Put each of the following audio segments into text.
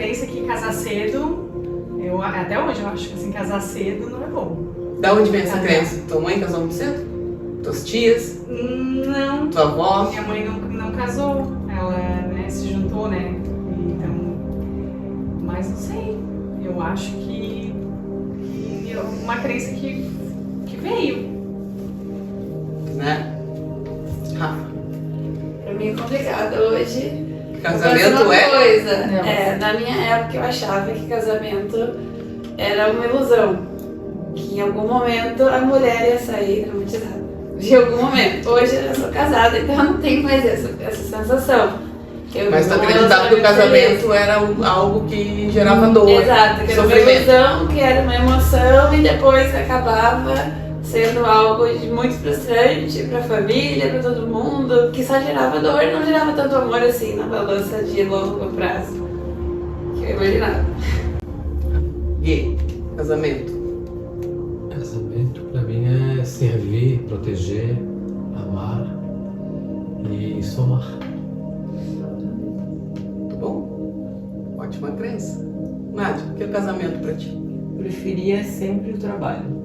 crença que casar cedo, até hoje eu acho que assim, casar cedo não é bom. Da onde vem essa crença? Tua mãe casou muito cedo? Tuas tias? Não. Tua avó? Minha mãe não casou, ela, né, se juntou, né? Então, mas não sei. Eu acho que é uma crença que veio. Né? Rafa? Pra mim é complicado hoje. Casamento coisa. Na minha época eu achava que casamento era uma ilusão. Que em algum momento a mulher ia sair traumatizada. De algum momento. Hoje eu sou casada, então eu não tenho mais essa sensação. Mas tu acreditava que o casamento era algo que gerava dor. Exato, que era uma ilusão, que era uma emoção e depois acabava sendo algo muito frustrante pra família, pra todo mundo, que só gerava dor e não gerava tanto amor assim na balança de longo prazo que eu imaginava. Gui, casamento. Casamento pra mim é servir, proteger, amar e somar. Muito bom? Ótima crença. Nádia, o que é o casamento pra ti? Preferia sempre o trabalho.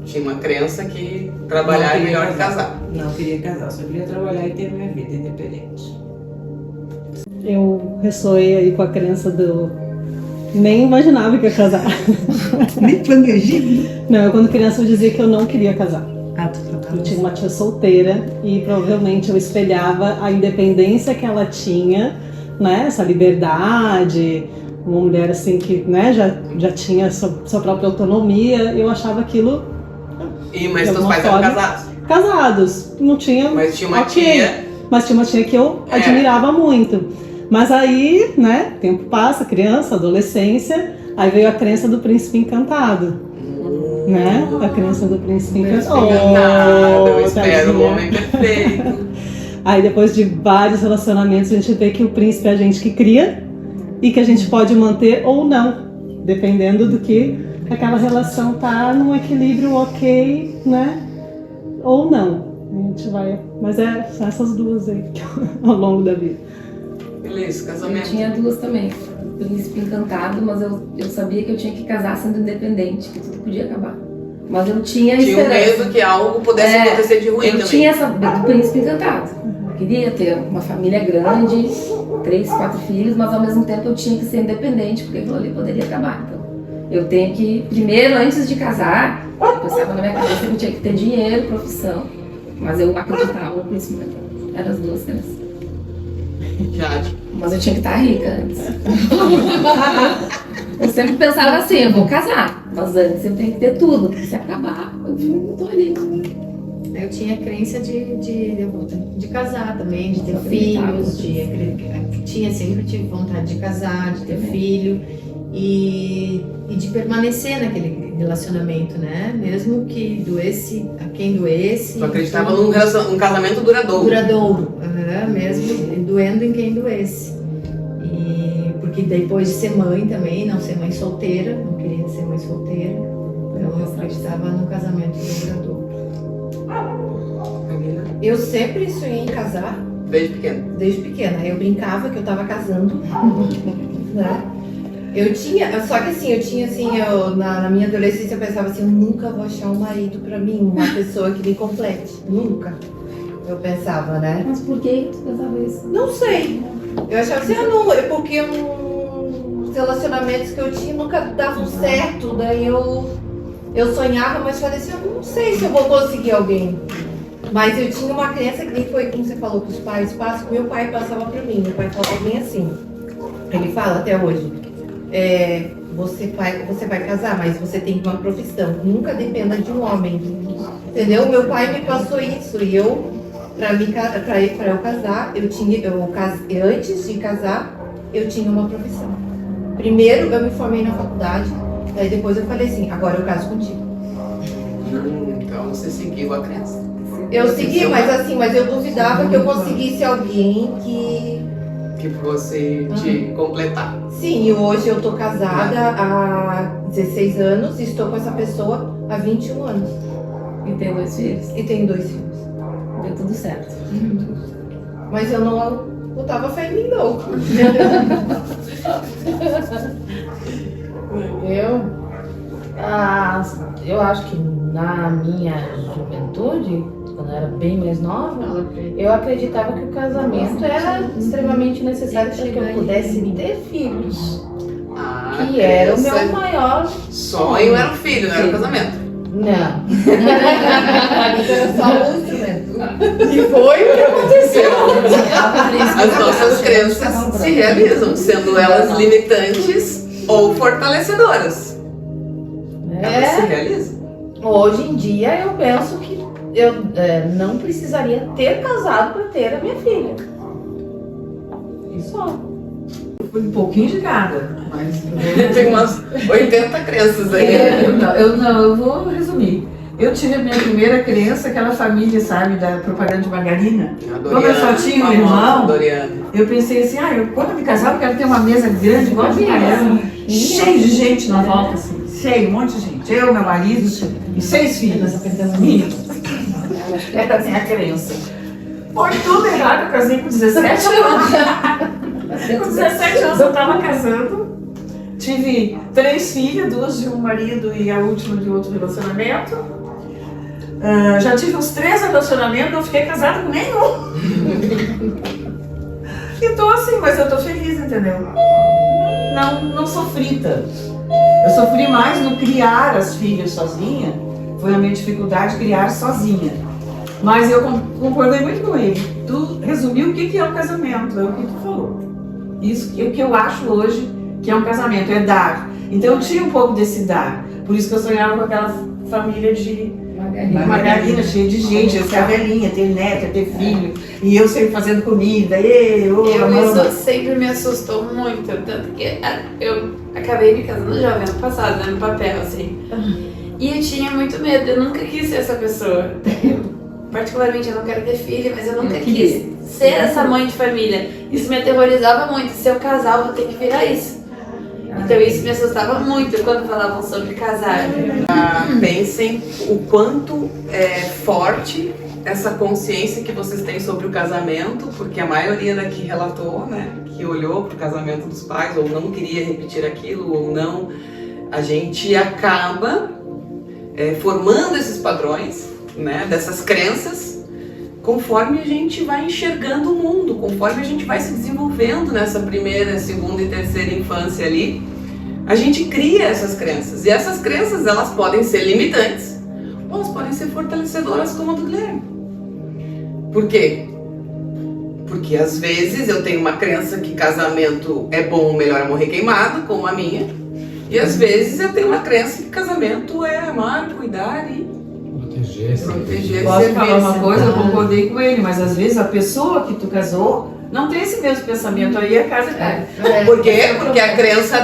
Tinha uma crença que trabalhar é melhor que casar. Não queria casar, só queria trabalhar e ter minha vida independente. Eu ressoei aí com a crença do... Nem imaginava que ia casar. Nem planejei. Não, eu quando criança eu dizia que eu não queria casar. Tu Eu tinha uma tia solteira e provavelmente eu espelhava a independência que ela tinha, né? Essa liberdade, uma mulher assim que, né, já tinha sua própria autonomia. Eu achava aquilo... Mas teus pais eram casados? Casados. Não tinha... Mas tinha uma tia... Mas tinha uma tia que eu admirava muito. Mas aí, né, tempo passa, criança, adolescência, aí veio a crença do príncipe encantado. Né? A crença do príncipe encantado. Eu espero o homem perfeito. Aí depois de vários relacionamentos a gente vê que o príncipe é a gente que cria e que a gente pode manter ou não, dependendo do que aquela relação tá num equilíbrio ok, né? Ou não. A gente vai... Mas são essas duas aí ao longo da vida. Beleza, casamento. Eu tinha duas também. O príncipe encantado, mas eu sabia que eu tinha que casar sendo independente, que tudo podia acabar. Mas eu tinha esperança. Tinha medo que algo pudesse acontecer de ruim também. Eu tinha essa do príncipe encantado. Eu queria ter uma família grande, 3, 4 filhos, mas ao mesmo tempo eu tinha que ser independente, porque aquilo ali poderia acabar. Então, eu tenho que, primeiro, antes de casar, eu pensava na minha cabeça que eu tinha que ter dinheiro, profissão, mas eu acreditava no príncipe encantado. Eram as duas coisas. Mas eu tinha que estar rica antes. Eu sempre pensava assim, eu vou casar, mas antes eu tenho que ter tudo, porque se acabar, eu não tô ali. Eu tinha crença de casar também, de ter filhos, sempre tive vontade de casar, de ter filho e de permanecer naquele relacionamento, né? Mesmo que doesse, a quem doesse. Tu acreditava num casamento duradouro. Duradouro, mesmo doendo em quem doesse. E porque depois de ser mãe também, não ser mãe solteira, não queria ser mãe solteira, então eu acreditava no casamento duradouro. Eu sempre sonhei em casar. Desde pequena? Desde pequena. Eu brincava que eu tava casando, né? Eu tinha, só que assim, na minha adolescência eu pensava assim, eu nunca vou achar um marido pra mim, uma pessoa que me complete. Nunca. Eu pensava, né? Mas por que tu pensava isso? Não sei. Eu achava assim, porque os relacionamentos que eu tinha nunca davam certo. Daí eu sonhava, mas falei assim, eu não sei se eu vou conseguir alguém. Mas eu tinha uma crença que nem foi como você falou que os pais passam, meu pai passava pra mim. Meu pai falava bem assim. Ele fala até hoje. Você vai casar, mas você tem uma profissão. Nunca dependa de um homem. Entendeu? Meu pai me passou isso. E eu, pra eu casar, antes de casar, eu tinha uma profissão. Primeiro eu me formei na faculdade. Daí depois eu falei assim, agora eu caso contigo. Então você seguiu a crença. Eu segui, mas eu duvidava que eu conseguisse alguém que fosse te completar. Sim, e hoje eu tô casada há 16 anos e estou com essa pessoa há 21 anos. E tem 2 filhos? E tenho 2 filhos. Deu tudo certo. Mas eu não botava fé em mim, não. Eu acho que na minha juventude, quando eu era bem mais nova, eu acreditava que o casamento era extremamente necessário para que eu pudesse ter filhos. Que era o meu maior sonho. Era o filho, não era o casamento. Não. Isso era só um instrumento. E foi o que aconteceu. As nossas crenças se realizam, sendo elas limitantes ou fortalecedoras. Elas se realizam. Hoje em dia eu penso que eu não precisaria ter casado para ter a minha filha. E só. Um pouquinho de cada, mas... Tem umas 80 crenças aí. Eu vou resumir. Eu tive a minha primeira crença, aquela família, sabe, da propaganda de margarina. Como eu só tinha um irmão, eu pensei assim, quando eu me casar eu quero ter uma mesa grande, igual de Mariana, cheio de gente na volta, assim, cheio, um monte de gente. Eu, meu marido e 6 filhos. Era a minha crença. Foi tudo errado, eu casei com 17 anos. Com 17 anos eu estava casando, tive 3 filhas, 2 de um marido e a última de outro relacionamento. Já tive uns 3 relacionamentos, não fiquei casada com nenhum. E tô assim, mas eu tô feliz, entendeu? Não sofri tanto. Eu sofri mais no criar as filhas sozinha, foi a minha dificuldade criar sozinha. Mas eu concordei muito com ele. Tu resumiu o que é o casamento, é o que tu falou. Isso é o que eu acho hoje que é um casamento, é dar. Então eu tinha um pouco desse dar. Por isso que eu sonhava com aquela família de margarina, cheia de gente, eu ser a velhinha, ter neto, ter filho, e eu sempre fazendo comida. Isso sempre me assustou muito, tanto que eu acabei me casando jovem ano passado, né, no papel, assim. E eu tinha muito medo, eu nunca quis ser essa pessoa. Particularmente eu não quero ter filho, mas eu nunca quis ser essa mãe de família. Isso me aterrorizava muito. Se eu casar, eu vou ter que virar isso. Então isso me assustava muito quando falavam sobre casar. Pensem o quanto é forte essa consciência que vocês têm sobre o casamento, porque a maioria daqui relatou, né, que olhou para o casamento dos pais ou não queria repetir aquilo ou não. A gente acaba formando esses padrões, né, dessas crenças, conforme a gente vai enxergando o mundo, conforme a gente vai se desenvolvendo nessa primeira, segunda e terceira infância ali, a gente cria essas crenças. E essas crenças, elas podem ser limitantes ou elas podem ser fortalecedoras, como a do Guilherme. Por quê? Porque às vezes eu tenho uma crença que casamento é bom, melhor é morrer queimado, como a minha, e às vezes eu tenho uma crença que casamento é amar, cuidar e proteger. Posso falar uma coisa, eu concordei com ele, mas às vezes a pessoa que tu casou não tem esse mesmo pensamento, aí a casa cai. Por quê? Porque a crença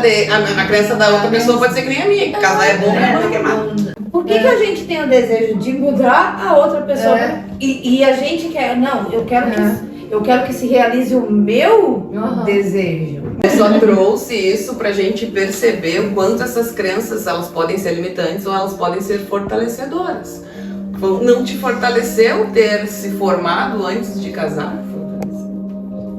da outra pessoa pode ser que nem a minha, que casar é bom, melhor morrer queimado. Por que a gente tem o desejo de mudar a outra pessoa? E a gente quer, não, eu quero que se realize o meu desejo. Eu só trouxe isso pra gente perceber o quanto essas crenças, elas podem ser limitantes ou elas podem ser fortalecedoras. Não te fortaleceu ter se formado antes de casar?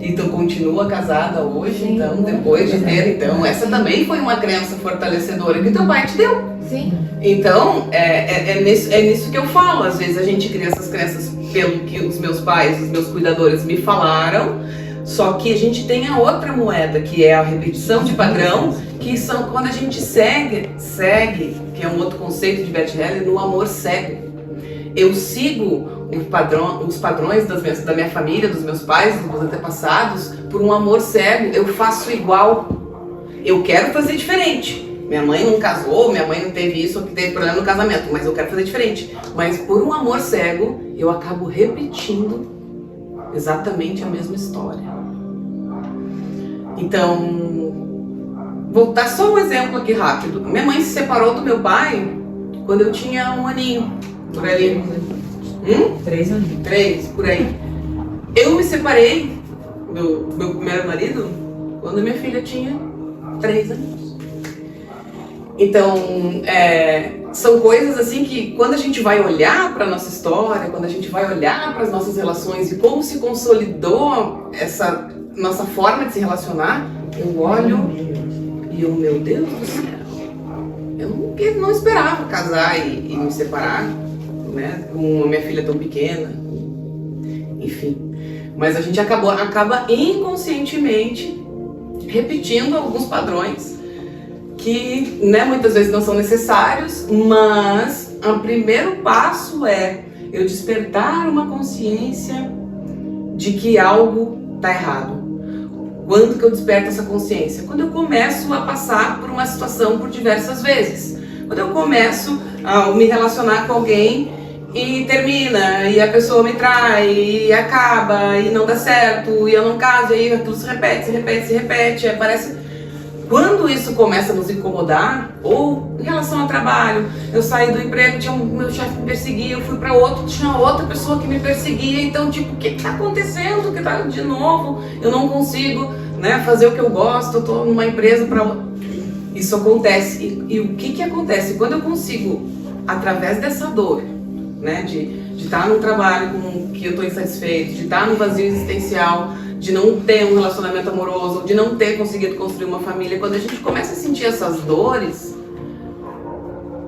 E tu continua casada hoje, sim, então, depois de ter, então, essa também foi uma crença fortalecedora que teu pai te deu. Sim. Então, é nisso que eu falo. Às vezes a gente cria essas crenças pelo que os meus pais, os meus cuidadores me falaram, só que a gente tem a outra moeda, que é a repetição de padrão, que são quando a gente segue, que é um outro conceito de Bert Hellinger, no amor cego. Eu sigo os padrões da minha família, dos meus pais, dos meus antepassados, por um amor cego. Eu faço igual. Eu quero fazer diferente. Minha mãe não casou, minha mãe não teve isso, ou que teve problema no casamento, mas eu quero fazer diferente. Mas por um amor cego, eu acabo repetindo exatamente a mesma história. Então, vou dar só um exemplo aqui rápido. Minha mãe se separou do meu pai quando eu tinha 1 aninho, por ali. 3 anos. 3, por aí. Eu me separei do meu primeiro marido quando minha filha tinha 3 anos. Então, são coisas assim que quando a gente vai olhar para a nossa história, quando a gente vai olhar para as nossas relações e como se consolidou essa nossa forma de se relacionar, eu olho E eu, meu Deus do céu, eu não esperava casar e me separar, né? Com a minha filha tão pequena, enfim. Mas a gente acaba inconscientemente repetindo alguns padrões que, né, muitas vezes não são necessários, mas o primeiro passo é eu despertar uma consciência de que algo está errado. Quando que eu desperto essa consciência? Quando eu começo a passar por uma situação por diversas vezes. Quando eu começo a me relacionar com alguém e termina, e a pessoa me trai, e acaba, e não dá certo, e eu não caso, e aí aquilo se repete, parece... Quando isso começa a nos incomodar, ou em relação ao trabalho, eu saí do emprego, meu chefe me perseguia, eu fui para outro, tinha outra pessoa que me perseguia, então tipo, o que está acontecendo? Que tá de novo? Eu não consigo, né, fazer o que eu gosto, eu estou numa empresa para... Isso acontece. E o que acontece? Quando eu consigo, através dessa dor, né, de estar num trabalho com que eu estou insatisfeito, de estar num vazio existencial, de não ter um relacionamento amoroso, de não ter conseguido construir uma família, quando a gente começa a sentir essas dores,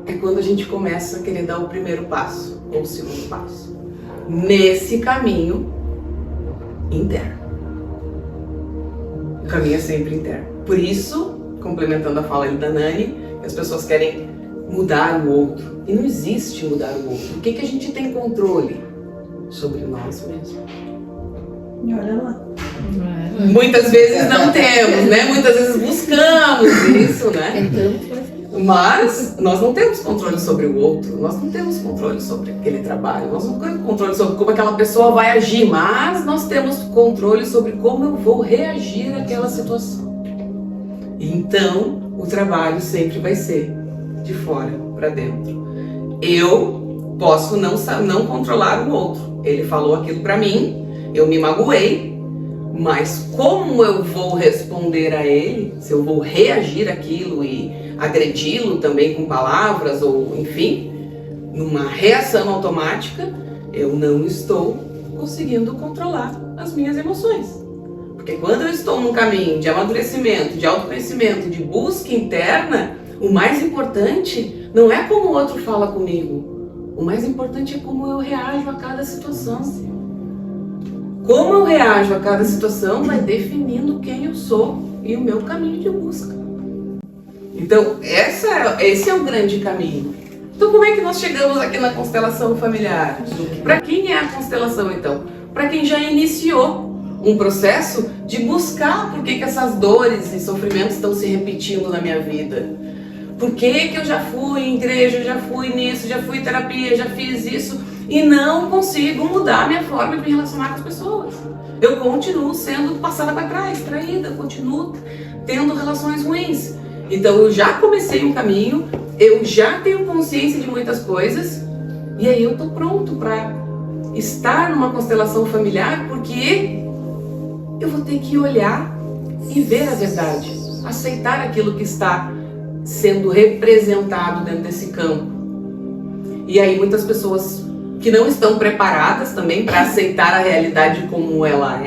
é quando a gente começa a querer dar o primeiro passo, ou o segundo passo, nesse caminho interno. O caminho é sempre interno. Por isso, complementando a fala da Nani, as pessoas querem mudar o outro. E não existe mudar o outro. O que a gente tem controle? Sobre nós mesmos. E olha lá. Muitas vezes não temos, né? Muitas vezes buscamos isso, né? Mas nós não temos controle sobre o outro, nós não temos controle sobre aquele trabalho, nós não temos controle sobre como aquela pessoa vai agir, mas nós temos controle sobre como eu vou reagir àquela situação. Então, o trabalho sempre vai ser de fora para dentro. Eu posso não controlar o outro. Ele falou aquilo para mim, eu me magoei, mas como eu vou responder a ele, se eu vou reagir àquilo e agredi-lo também com palavras ou enfim, numa reação automática, eu não estou conseguindo controlar as minhas emoções. Porque quando eu estou num caminho de amadurecimento, de autoconhecimento, de busca interna, o mais importante não é como o outro fala comigo, o mais importante é como eu reajo a cada situação. Como eu reajo a cada situação vai definindo quem eu sou e o meu caminho de busca. Então, esse é o grande caminho. Então, como é que nós chegamos aqui na constelação familiar? Para quem é a constelação, então? Para quem já iniciou um processo de buscar por que essas dores e sofrimentos estão se repetindo na minha vida. Por que eu já fui em igreja, já fui nisso, já fui em terapia, já fiz isso e não consigo mudar a minha forma de me relacionar com as pessoas. Eu continuo sendo passada para trás, traída, continuo tendo relações ruins. Então eu já comecei um caminho, eu já tenho consciência de muitas coisas e aí eu tô pronto para estar numa constelação familiar, porque eu vou ter que olhar e ver a verdade, aceitar aquilo que está sendo representado dentro desse campo. E aí muitas pessoas que não estão preparadas também para aceitar a realidade como ela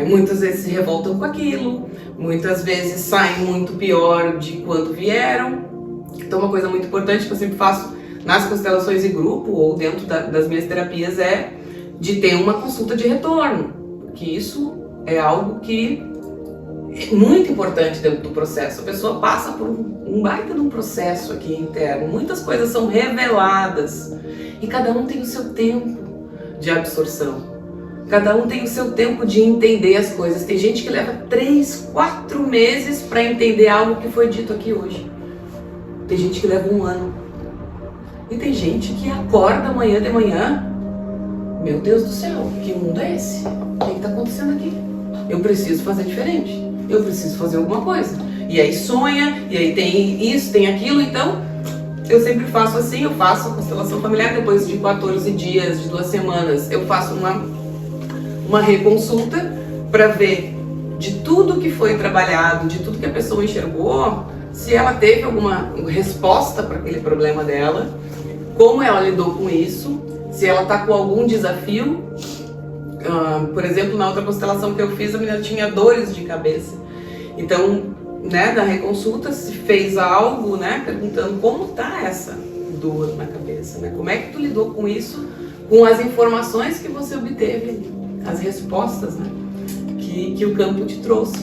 muitas vezes se revoltam com aquilo, muitas vezes saem muito pior de quando vieram. Então uma coisa muito importante que eu sempre faço nas constelações em grupo ou dentro das minhas terapias é de ter uma consulta de retorno, porque isso é algo que é muito importante dentro do processo. A pessoa passa por um baita de um processo aqui interno, muitas coisas são reveladas e cada um tem o seu tempo de absorção. Cada um tem o seu tempo de entender as coisas. Tem gente que leva 3, 4 meses para entender algo que foi dito aqui hoje. Tem gente que leva 1 ano. E tem gente que acorda amanhã de manhã, meu Deus do céu, que mundo é esse? O que está acontecendo aqui? Eu preciso fazer diferente. Eu preciso fazer alguma coisa. E aí sonha, e aí tem isso, tem aquilo. Então, eu sempre faço assim, eu faço a constelação familiar depois de 14 dias, de 2 semanas. Eu faço uma reconsulta para ver de tudo que foi trabalhado, de tudo que a pessoa enxergou, se ela teve alguma resposta para aquele problema dela, como ela lidou com isso, se ela está com algum desafio. Por exemplo, na outra constelação que eu fiz, a menina tinha dores de cabeça. Então, né, da reconsulta se fez algo, né, perguntando como tá essa dor na cabeça, né? Como é que tu lidou com isso, com as informações que você obteve, as respostas, né, que o campo te trouxe.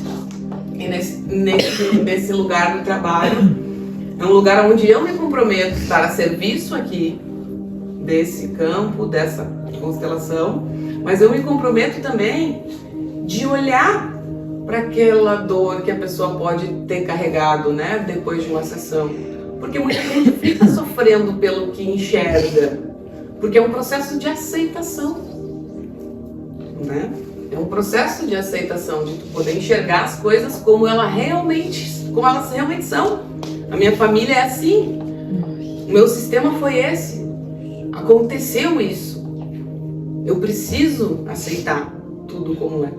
E nesse lugar do trabalho, é um lugar onde eu me comprometo a estar a serviço aqui desse campo, dessa constelação, mas eu me comprometo também de olhar para aquela dor que a pessoa pode ter carregado, né, depois de uma sessão. Porque muita gente fica sofrendo pelo que enxerga, porque é um processo de aceitação, né? É um processo de aceitação, de tu poder enxergar as coisas como elas realmente são. A minha família é assim, o meu sistema foi esse, aconteceu isso. Eu preciso aceitar tudo como é.